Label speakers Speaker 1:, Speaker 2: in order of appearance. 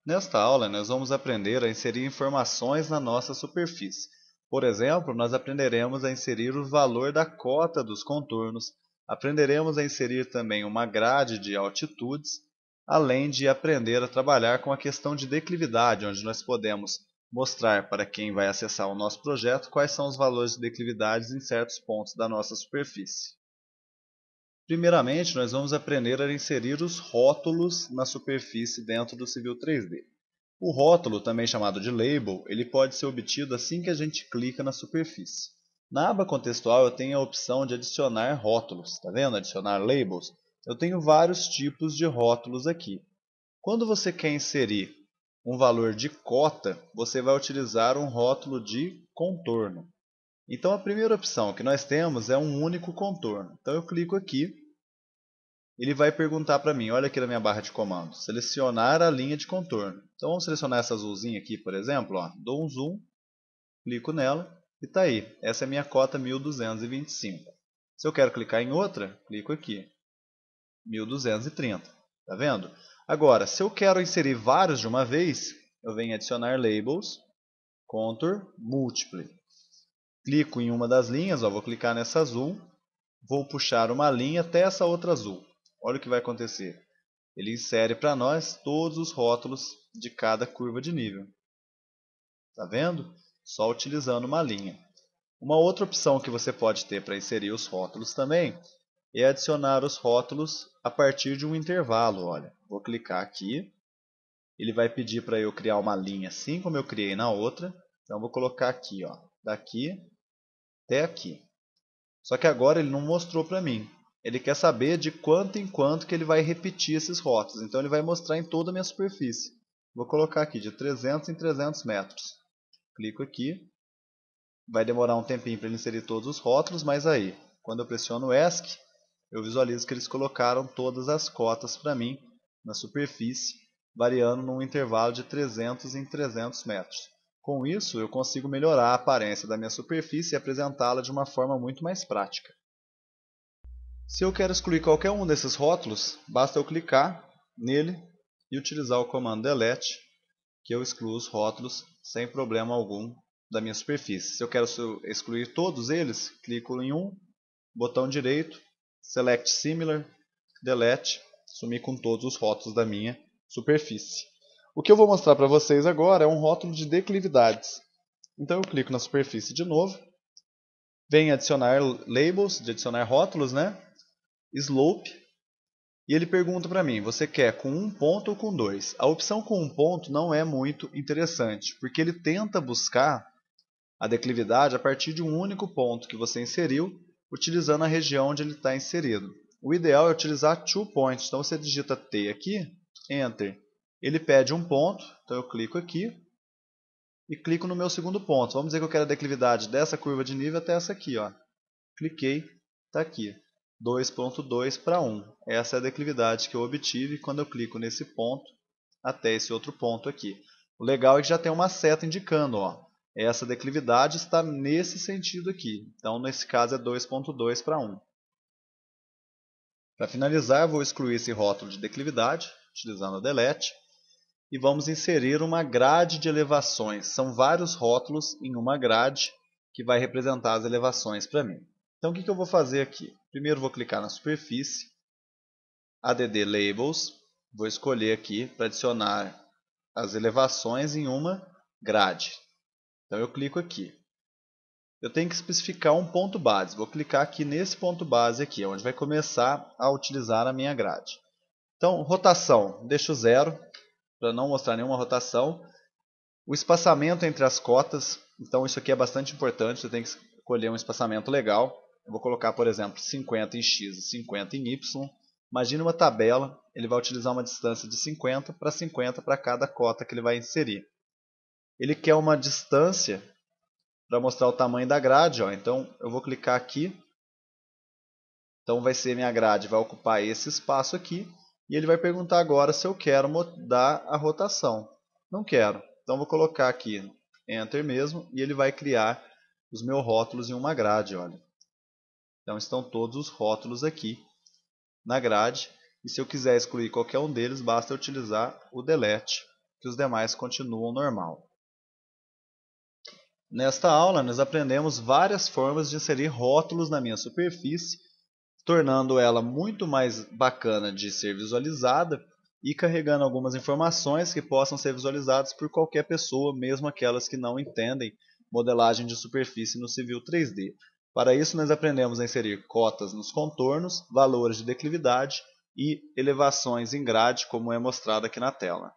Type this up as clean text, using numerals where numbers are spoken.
Speaker 1: Nesta aula, nós vamos aprender a inserir informações na nossa superfície. Por exemplo, nós aprenderemos a inserir o valor da cota dos contornos, aprenderemos a inserir também uma grade de altitudes, além de aprender a trabalhar com a questão de declividade, onde nós podemos mostrar para quem vai acessar o nosso projeto quais são os valores de declividades em certos pontos da nossa superfície. Primeiramente, nós vamos aprender a inserir os rótulos na superfície dentro do Civil 3D. O rótulo, também chamado de label, ele pode ser obtido assim que a gente clica na superfície. Na aba contextual eu tenho a opção de adicionar rótulos, está vendo? Adicionar labels. Eu tenho vários tipos de rótulos aqui. Quando você quer inserir um valor de cota, você vai utilizar um rótulo de contorno. Então a primeira opção que nós temos é um único contorno. Então eu clico aqui. Ele vai perguntar para mim, olha aqui na minha barra de comando, selecionar a linha de contorno. Então vamos selecionar essa azulzinha aqui, por exemplo, ó, dou um zoom, clico nela e está aí. Essa é a minha cota 1225. Se eu quero clicar em outra, clico aqui, 1230. Tá vendo? Agora, se eu quero inserir vários de uma vez, eu venho adicionar labels, contour, multiply. Clico em uma das linhas, ó, vou clicar nessa azul, vou puxar uma linha até essa outra azul. Olha o que vai acontecer. Ele insere para nós todos os rótulos de cada curva de nível. Tá vendo? Só utilizando uma linha. Uma outra opção que você pode ter para inserir os rótulos também é adicionar os rótulos a partir de um intervalo. Olha, vou clicar aqui. Ele vai pedir para eu criar uma linha assim como eu criei na outra. Então vou colocar aqui, ó, daqui até aqui. Só que agora ele não mostrou para mim. Ele quer saber de quanto em quanto que ele vai repetir esses rótulos. Então ele vai mostrar em toda a minha superfície. Vou colocar aqui de 300 em 300 metros. Clico aqui. Vai demorar um tempinho para ele inserir todos os rótulos, mas aí, quando eu pressiono o ESC, eu visualizo que eles colocaram todas as cotas para mim na superfície, variando num intervalo de 300 em 300 metros. Com isso, eu consigo melhorar a aparência da minha superfície e apresentá-la de uma forma muito mais prática. Se eu quero excluir qualquer um desses rótulos, basta eu clicar nele e utilizar o comando delete, que eu excluo os rótulos sem problema algum da minha superfície. Se eu quero excluir todos eles, clico em um, botão direito, select similar, delete, sumir com todos os rótulos da minha superfície. O que eu vou mostrar para vocês agora é um rótulo de declividades. Então eu clico na superfície de novo, venho adicionar labels, de adicionar rótulos, né? Slope, e ele pergunta para mim, você quer com um ponto ou com dois? A opção com um ponto não é muito interessante, porque ele tenta buscar a declividade a partir de um único ponto que você inseriu, utilizando a região onde ele está inserido. O ideal é utilizar two points, então você digita T aqui, Enter. Ele pede um ponto, então eu clico aqui e clico no meu segundo ponto. Vamos dizer que eu quero a declividade dessa curva de nível até essa aqui, ó. Cliquei, está aqui. 2.2 para 1. Essa é a declividade que eu obtive quando eu clico nesse ponto até esse outro ponto aqui. O legal é que já tem uma seta indicando, ó, essa declividade está nesse sentido aqui. Então, nesse caso, é 2.2 para 1. Para finalizar, eu vou excluir esse rótulo de declividade, utilizando o delete. E vamos inserir uma grade de elevações. São vários rótulos em uma grade que vai representar as elevações para mim. Então o que eu vou fazer aqui? Primeiro vou clicar na superfície, add labels, vou escolher aqui para adicionar as elevações em uma grade. Então eu clico aqui. Eu tenho que especificar um ponto base, vou clicar aqui nesse ponto base aqui, onde vai começar a utilizar a minha grade. Então rotação, deixo zero, para não mostrar nenhuma rotação. O espaçamento entre as cotas, então isso aqui é bastante importante, você tem que escolher um espaçamento legal. Eu vou colocar, por exemplo, 50 em x e 50 em y. Imagine uma tabela, ele vai utilizar uma distância de 50 para cada cota que ele vai inserir. Ele quer uma distância para mostrar o tamanho da grade, ó. Então eu vou clicar aqui. Então vai ser minha grade, vai ocupar esse espaço aqui. E ele vai perguntar agora se eu quero mudar a rotação. Não quero. Então vou colocar aqui Enter mesmo e ele vai criar os meus rótulos em uma grade, olha. Então estão todos os rótulos aqui na grade. E se eu quiser excluir qualquer um deles, basta utilizar o delete que os demais continuam normal. Nesta aula, nós aprendemos várias formas de inserir rótulos na minha superfície, tornando ela muito mais bacana de ser visualizada e carregando algumas informações que possam ser visualizadas por qualquer pessoa, mesmo aquelas que não entendem modelagem de superfície no Civil 3D. Para isso, nós aprendemos a inserir cotas nos contornos, valores de declividade e elevações em grade, como é mostrado aqui na tela.